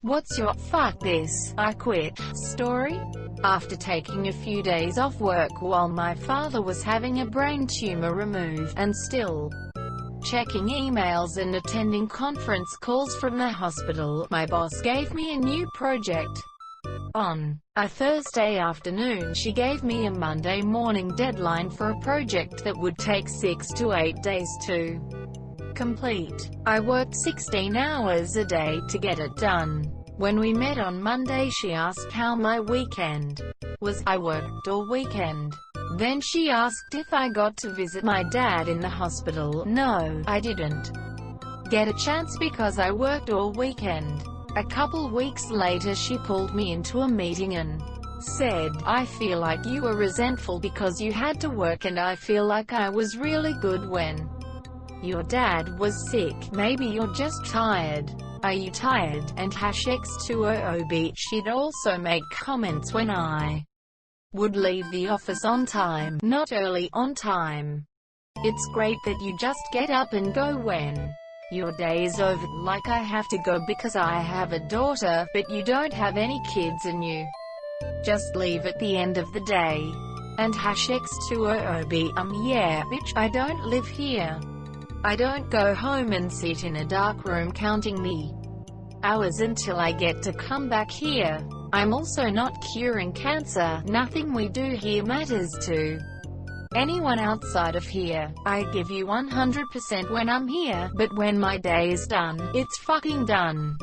What's your "fuck this, I quit" story? After taking a few days off work while my father was having a brain tumor removed, and still checking emails and attending conference calls from the hospital, my boss gave me a new project. On a Thursday afternoon she gave me a Monday morning deadline for a project that would take 6 to 8 days to complete. I worked 16 hours a day to get it done. When we met on Monday she asked how my weekend was. I worked all weekend. Then she asked if I got to visit my dad in the hospital. No, I didn't get a chance because I worked all weekend. A couple weeks later she pulled me into a meeting and said, "I feel like you were resentful because you had to work and I feel like I was really good when your dad was sick. Maybe you're just tired. Are you tired?" And #X2OOB. She'd also make comments when I would leave the office on time, not early, on time. "It's great that you just get up and go when your day is over, like I have to go because I have a daughter, but you don't have any kids and you just leave at the end of the day." And #X2OOB. Yeah, bitch, I don't live here. I don't go home and sit in a dark room counting the hours until I get to come back here. I'm also not curing cancer. Nothing we do here matters to anyone outside of here. I give you 100% when I'm here, but when my day is done, it's fucking done.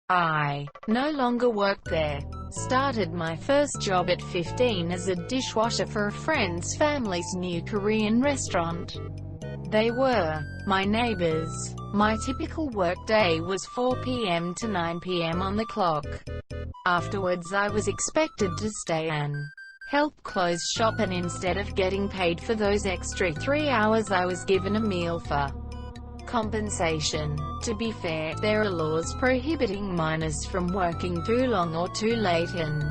I no longer work there. Started my first job at 15 as a dishwasher for a friend's family's new Korean restaurant. They were my neighbors. My typical work day was 4 p.m. to 9 p.m. on the clock. Afterwards I was expected to stay and help close shop, and instead of getting paid for those extra 3 hours I was given a meal for compensation. To be fair, there are laws prohibiting minors from working too long or too late, and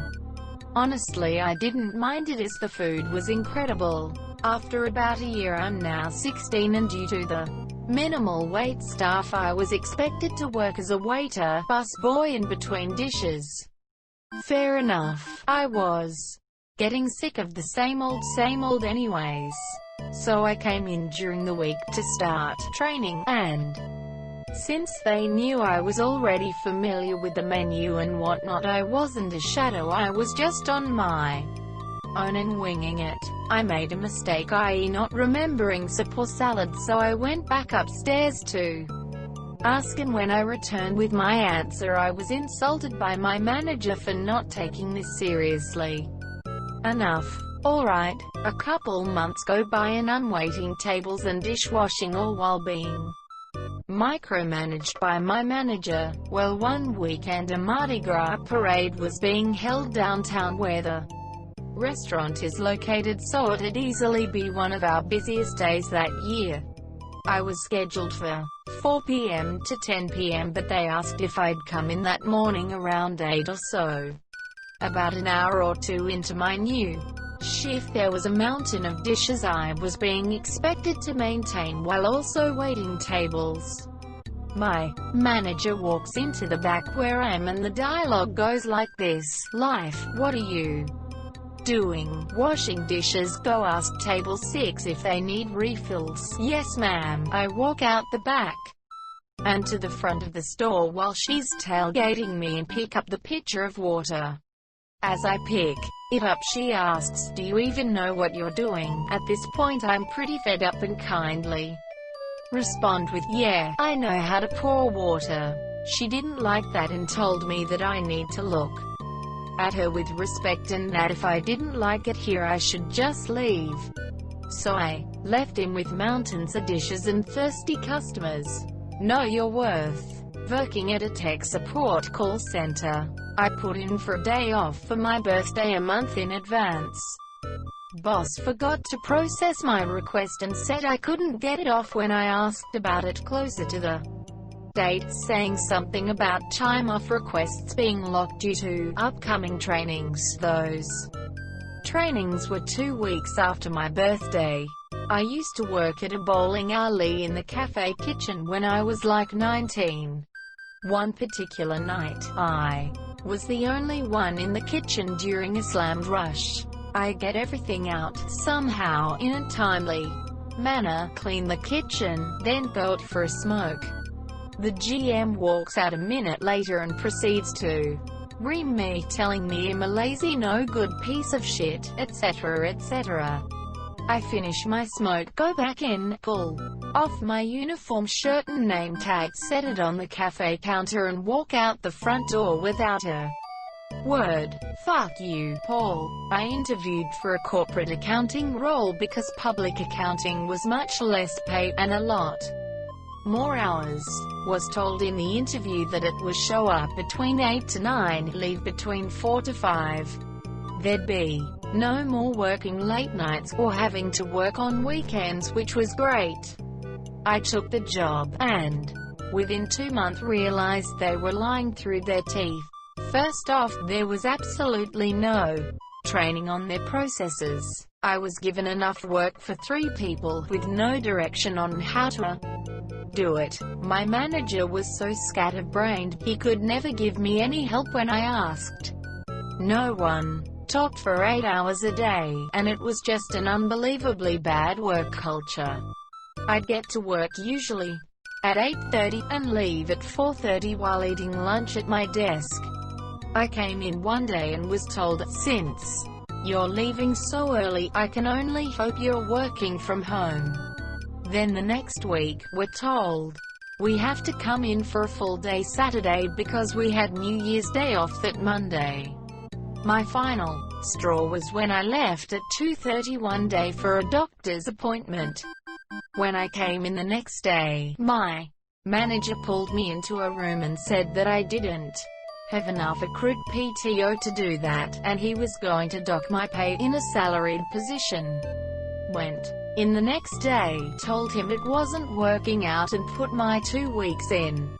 honestly I didn't mind it as the food was incredible. After about a year I'm now 16 and due to the minimal wait staff I was expected to work as a waiter, busboy and between dishes. Fair enough. I was getting sick of the same old anyways. So I came in during the week to start training, and since they knew I was already familiar with the menu and whatnot, I wasn't a shadow, I was just on my own and winging it. I made a mistake, i.e. not remembering support salad, so I went back upstairs to ask, and when I returned with my answer I was insulted by my manager for not taking this seriously enough. Alright, a couple months go by and I'm waiting tables and dishwashing, all while being micromanaged by my manager. Well, one weekend a Mardi Gras parade was being held downtown where the restaurant is located, so it'd easily be one of our busiest days that year. I was scheduled for 4 p.m. to 10 p.m. but they asked if I'd come in that morning around 8 or so. About an hour or two into my new shift there was a mountain of dishes I was being expected to maintain while also waiting tables. My manager walks into the back where I am and the dialogue goes like this: "Life, what are you doing? Washing dishes? Go ask table 6 if they need refills." "Yes ma'am." I walk out the back and to the front of the store while she's tailgating me and pick up the pitcher of water. As I pick it up she asks, "Do you even know what you're doing?" At this point I'm pretty fed up and kindly respond with, "Yeah, I know how to pour water." She didn't like that and told me that I need to look at her with respect and that if I didn't like it here I should just leave. So I left him with mountains of dishes and thirsty customers. Know your worth. Working at a tech support call center. I put in for a day off for my birthday a month in advance. Boss forgot to process my request and said I couldn't get it off when I asked about it closer to the date, saying something about time off requests being locked due to upcoming trainings. Those trainings were 2 weeks after my birthday. I used to work at a bowling alley in the cafe kitchen when I was like 19. One particular night, I was the only one in the kitchen during a slammed rush. I get everything out, somehow, in a timely manner, clean the kitchen, then go out for a smoke. The GM walks out a minute later and proceeds to ream me, telling me I'm a lazy no-good piece of shit, etc, etc. I finish my smoke, go back in, pull off my uniform shirt and name tag, set it on the cafe counter and walk out the front door without a word. Fuck you, Paul. I interviewed for a corporate accounting role because public accounting was much less pay, and a lot more hours. Was told in the interview that it was show up between 8 to 9, leave between 4 to 5. There'd be no more working late nights, or having to work on weekends, which was great. I took the job, and within 2 months realized they were lying through their teeth. First off, there was absolutely no training on their processes. I was given enough work for 3 people, with no direction on how to do it. My manager was so scatterbrained, he could never give me any help when I asked. No one talked for 8 hours a day, and it was just an unbelievably bad work culture. I'd get to work usually at 8:30, and leave at 4:30 while eating lunch at my desk. I came in one day and was told, since you're leaving so early, I can only hope you're working from home. Then the next week, we're told we have to come in for a full day Saturday because we had New Year's Day off that Monday. My final straw was when I left at 2:30 one day for a doctor's appointment. When I came in the next day, my manager pulled me into a room and said that I didn't have enough accrued PTO to do that, and he was going to dock my pay in a salaried position. Went in the next day, told him it wasn't working out and put my 2 weeks in.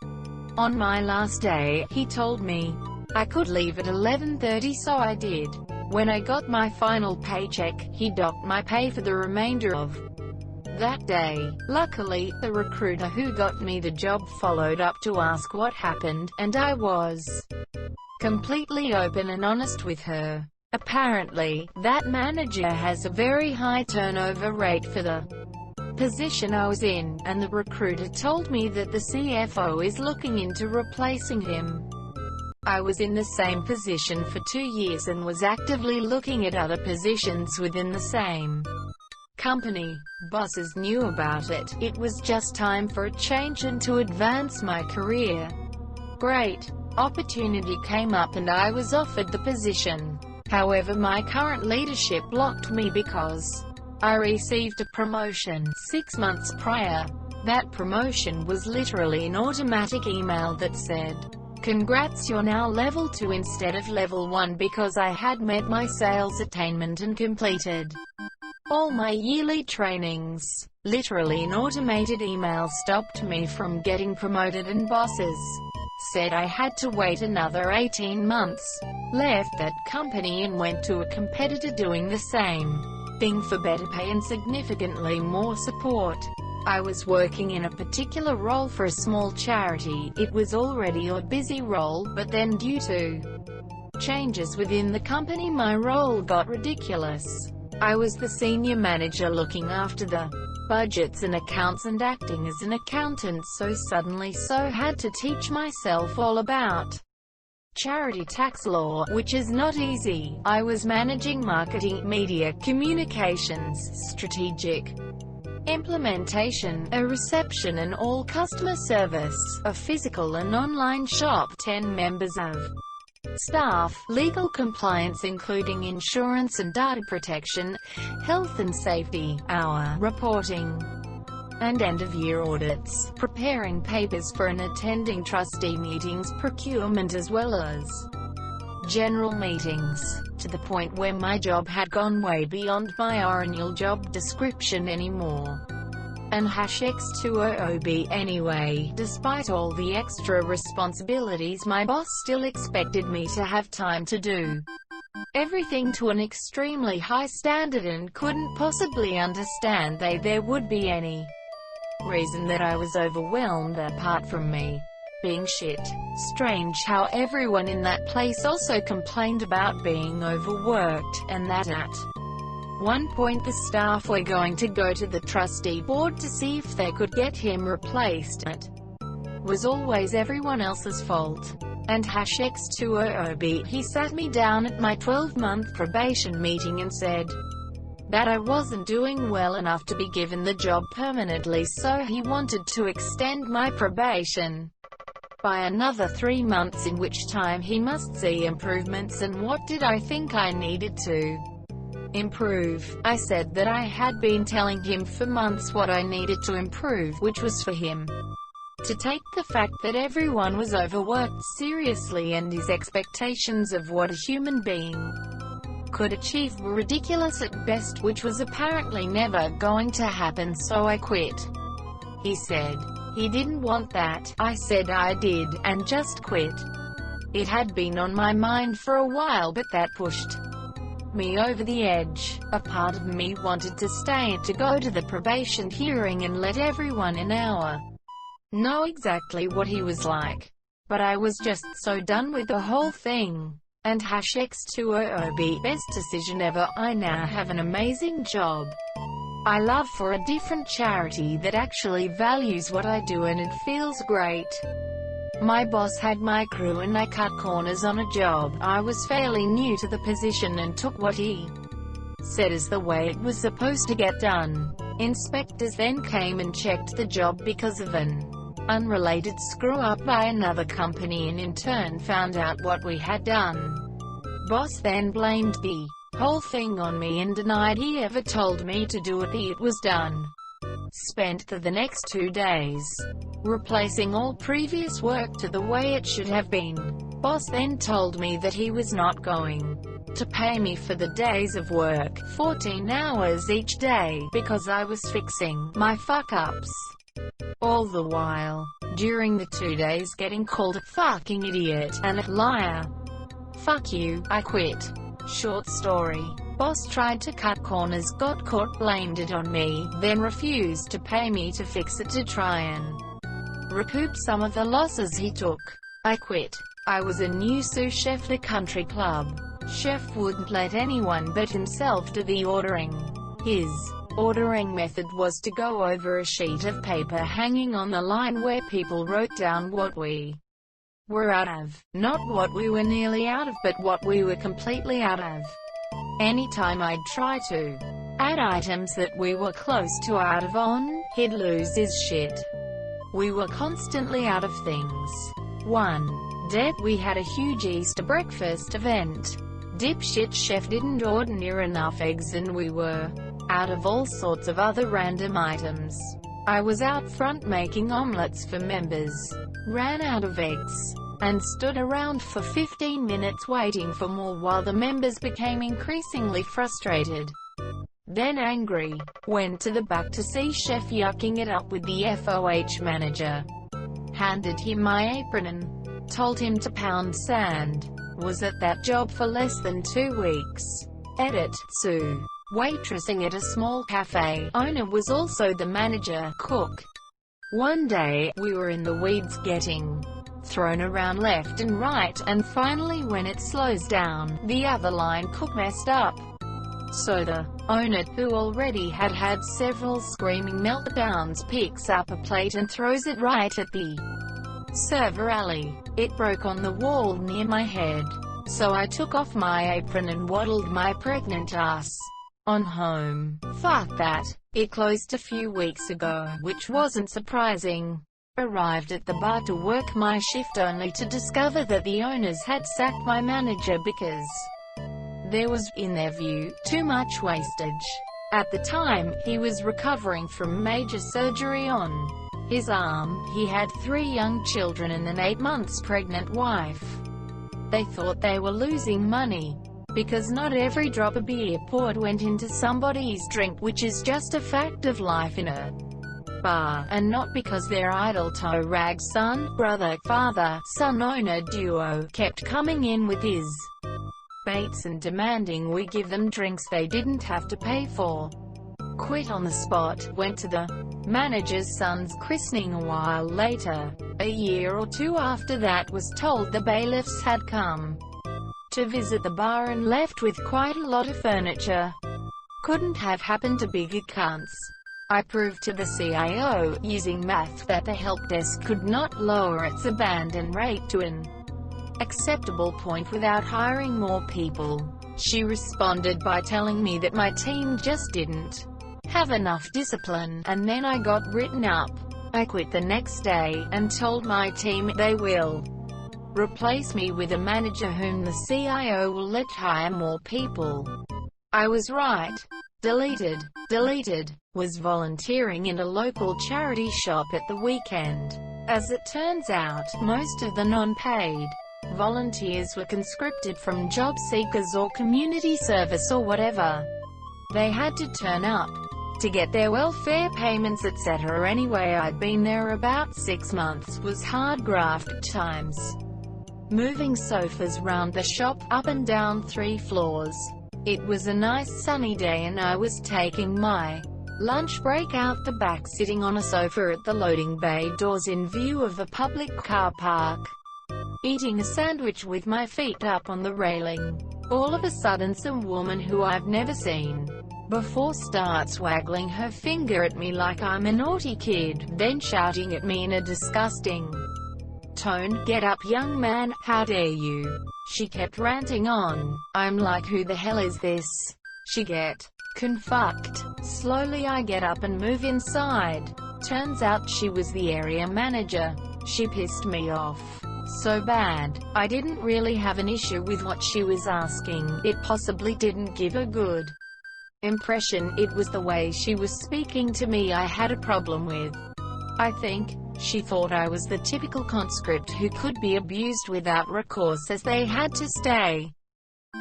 On my last day, he told me I could leave at 11:30, so I did. When I got my final paycheck, he docked my pay for the remainder of that day. Luckily, the recruiter who got me the job followed up to ask what happened, and I was completely open and honest with her. Apparently, that manager has a very high turnover rate for the position I was in, and the recruiter told me that the CFO is looking into replacing him. I was in the same position for 2 years and was actively looking at other positions within the same company. Bosses knew about it. It was just time for a change and to advance my career. Great opportunity came up and I was offered the position. However, my current leadership blocked me because I received a promotion 6 months prior. That promotion was literally an automatic email that said, "Congrats, you're now level 2 instead of level 1," because I had met my sales attainment and completed all my yearly trainings. Literally an automated email stopped me from getting promoted, and bosses said I had to wait another 18 months. Left that company and went to a competitor doing the same thing for better pay and significantly more support. I was working in a particular role for a small charity. It was already a busy role, but then due to changes within the company, my role got ridiculous. I was the senior manager looking after the budgets and accounts and acting as an accountant, so suddenly had to teach myself all about charity tax law, which is not easy. I was managing marketing, media, communications, strategic implementation, a reception and all customer service, a physical and online shop, 10 members of staff, legal compliance including insurance and data protection, health and safety, hour reporting, and end-of-year audits, preparing papers for and attending trustee meetings, procurement as well as general meetings, to the point where my job had gone way beyond my annual job description anymore. And X2OOB anyway. Despite all the extra responsibilities, my boss still expected me to have time to do everything to an extremely high standard and couldn't possibly understand there would be any reason that I was overwhelmed apart from me being shit. Strange how everyone in that place also complained about being overworked, and that at one point the staff were going to go to the trustee board to see if they could get him replaced. It was always everyone else's fault. And #X2OOB, he sat me down at my 12-month probation meeting and said that I wasn't doing well enough to be given the job permanently, so he wanted to extend my probation by another 3 months, in which time he must see improvements. And what did I think I needed to improve? I said that I had been telling him for months what I needed to improve, which was for him to take the fact that everyone was overworked seriously, and his expectations of what a human being could achieve were ridiculous at best, which was apparently never going to happen, so I quit. He said he didn't want that. I said I did, and just quit. It had been on my mind for a while, but that pushed me over the edge. A part of me wanted to stay to go to the probation hearing and let everyone in our know exactly what he was like. But I was just so done with the whole thing. And #X2OOB, best decision ever. I now have an amazing job I love for a different charity that actually values what I do, and it feels great. My boss had my crew and I cut corners on a job. I was fairly new to the position and took what he said as the way it was supposed to get done. Inspectors then came and checked the job because of an unrelated screw-up by another company, and in turn found out what we had done. Boss then blamed the whole thing on me and denied he ever told me to do it. It was done. Spent the next 2 days replacing all previous work to the way it should have been. Boss then told me that he was not going to pay me for the days of work, 14 hours each day, because I was fixing my fuck-ups. All the while, during the 2 days, getting called a fucking idiot and a liar. Fuck you, I quit. Short story. Boss tried to cut corners, got caught, blamed it on me, then refused to pay me to fix it to try and recoup some of the losses he took. I quit. I was a new sous chef at a country club. Chef wouldn't let anyone but himself do the ordering. His ordering method was to go over a sheet of paper hanging on the line where people wrote down what we were out of. Not what we were nearly out of, but what we were completely out of. Anytime I'd try to add items that we were close to out of on, he'd lose his shit. We were constantly out of things. One day, we had a huge Easter breakfast event. Dipshit chef didn't order near enough eggs, and we were out of all sorts of other random items. I was out front making omelets for members, ran out of eggs, and stood around for 15 minutes waiting for more while the members became increasingly frustrated, then angry. Went to the back to see chef yucking it up with the FOH manager. Handed him my apron and told him to pound sand. Was at that job for less than 2 weeks. Edit, Sue. Waitressing at a small cafe. Owner was also the manager, cook. One day, we were in the weeds getting thrown around left and right, and finally when it slows down, the other line cook messed up. So the owner, who already had had several screaming meltdowns, picks up a plate and throws it right at the server alley. It broke on the wall near my head. So I took off my apron and waddled my pregnant ass on home. Fuck that. It closed a few weeks ago, which wasn't surprising. Arrived at the bar to work my shift only to discover that the owners had sacked my manager because there was, in their view, too much wastage. At the time, he was recovering from major surgery on his arm. He had 3 young children and an 8 months pregnant wife. They thought they were losing money, because not every drop of beer poured went into somebody's drink, which is just a fact of life in a bar, and not because their idle toe-rag son, brother, father, son owner duo kept coming in with his baits and demanding we give them drinks they didn't have to pay for. Quit on the spot. Went to the manager's son's christening a while later. A year or two after that was told the bailiffs had come to visit the bar and left with quite a lot of furniture. Couldn't have happened to bigger cunts. I proved to the CIO, using math, that the help desk could not lower its abandon rate to an acceptable point without hiring more people. She responded by telling me that my team just didn't have enough discipline, and then I got written up. I quit the next day, and told my team they will replace me with a manager whom the CIO will let hire more people. I was right. Deleted. Was volunteering in a local charity shop at the weekend. As it turns out, most of the non-paid volunteers were conscripted from job seekers or community service or whatever. They had to turn up to get their welfare payments, etc. Anyway, I'd been there about 6 months, was hard graft at times, moving sofas round the shop, up and down 3 floors. It was a nice sunny day and I was taking my lunch break out the back, sitting on a sofa at the loading bay doors in view of a public car park, eating a sandwich with my feet up on the railing. All of a sudden some woman who I've never seen before starts waggling her finger at me like I'm a naughty kid, then shouting at me in a disgusting tone, "Get up, young man, how dare you?" She kept ranting on. I'm like, who the hell is this? She get confucked. Slowly I get up and move inside. Turns out she was the area manager. She pissed me off so bad. I didn't really have an issue with what she was asking. It possibly didn't give a good impression. It was the way she was speaking to me I had a problem with. I think she thought I was the typical conscript who could be abused without recourse, as they had to stay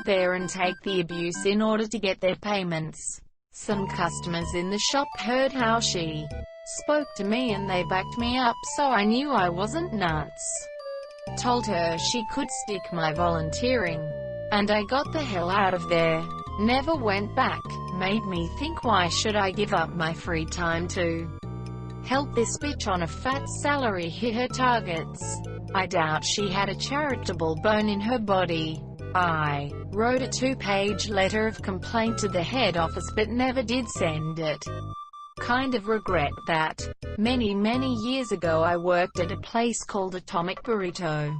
there and take the abuse in order to get their payments. Some customers in the shop heard how she spoke to me and they backed me up, so I knew I wasn't nuts. Told her she could stick my volunteering, and I got the hell out of there. Never went back. Made me think, why should I give up my free time to help this bitch on a fat salary hit her targets? I doubt she had a charitable bone in her body. I wrote a 2-page letter of complaint to the head office but never did send it. Kind of regret that. Many years ago I worked at a place called Atomic Burrito.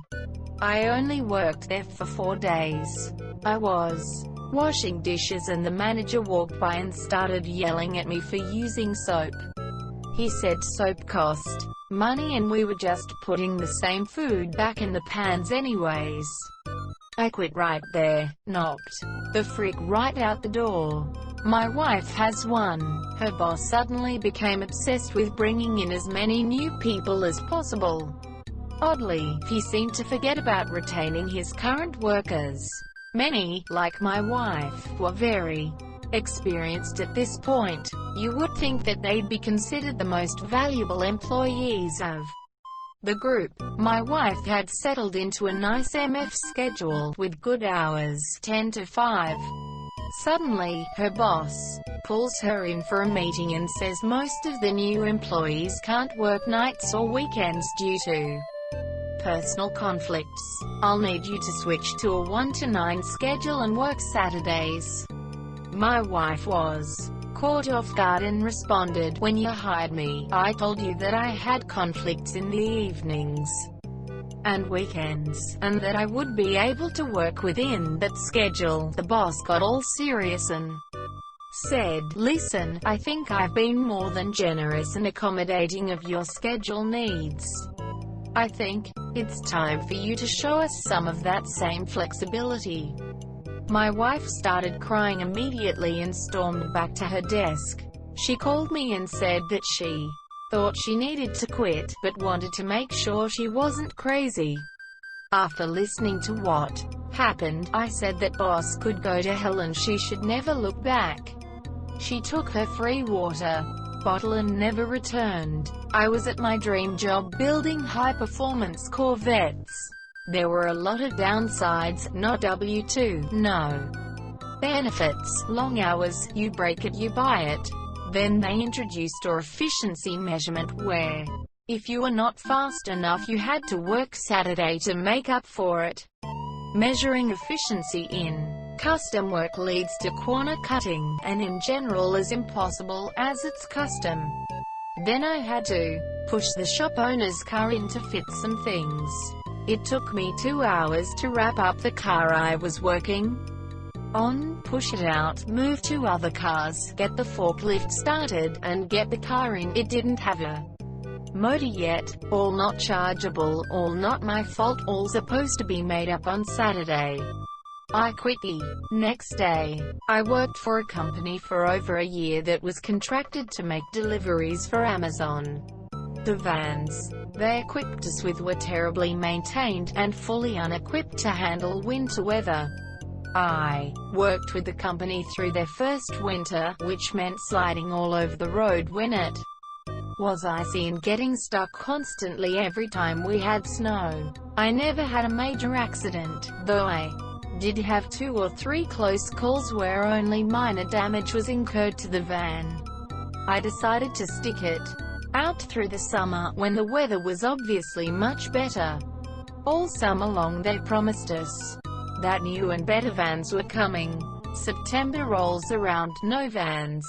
I only worked there for 4 days. I was washing dishes and the manager walked by and started yelling at me for using soap. He said soap cost money and we were just putting the same food back in the pans anyways. I quit right there, knocked the frick right out the door. My wife has one. Her boss suddenly became obsessed with bringing in as many new people as possible. Oddly, he seemed to forget about retaining his current workers. Many, like my wife, were very experienced at this point. You would think that they'd be considered the most valuable employees of the group. My wife had settled into a nice MF schedule, with good hours, 10 to 5. Suddenly, her boss pulls her in for a meeting and says most of the new employees can't work nights or weekends due to personal conflicts. I'll need you to switch to a 1 to 9 schedule and work Saturdays. My wife was caught off guard and responded, "When you hired me, I told you that I had conflicts in the evenings and weekends, and that I would be able to work within that schedule." The boss got all serious and said, "Listen, I think I've been more than generous and accommodating of your schedule needs. I think it's time for you to show us some of that same flexibility." My wife started crying immediately and stormed back to her desk. She called me and said that she thought she needed to quit, but wanted to make sure she wasn't crazy. After listening to what happened, I said that boss could go to hell and she should never look back. She took her free water bottle and never returned. I was at my dream job building high-performance Corvettes. There were a lot of downsides: no W-2, no benefits, long hours, you break it you buy it. Then they introduced our efficiency measurement where If you were not fast enough, you had to work Saturday to make up for it. Measuring efficiency in custom work leads to corner cutting, and in general is impossible, as it's custom. Then I had to push the shop owner's car in to fit some things. It took me 2 hours to wrap up the car I was working on, push it out, move 2 other cars, get the forklift started, and get the car in. It didn't have a motor yet, all not chargeable, all not my fault, all supposed to be made up on Saturday. I quit the next day. I worked for a company for over a year that was contracted to make deliveries for Amazon. The vans they equipped us with were terribly maintained, and fully unequipped to handle winter weather. I worked with the company through their first winter, which meant sliding all over the road when it was icy and getting stuck constantly every time we had snow. I never had a major accident, though I did have 2 or 3 close calls where only minor damage was incurred to the van. I decided to stick it out through the summer, when the weather was obviously much better. All summer long they promised us that new and better vans were coming. September rolls around, no vans.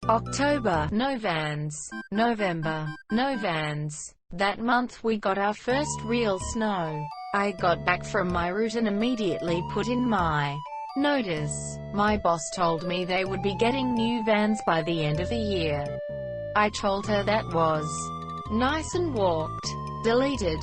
October, no vans. November, no vans. That month we got our first real snow. I got back from my route and immediately put in my notice. My boss told me they would be getting new vans by the end of the year. I told her that was nice and walked. Deleted.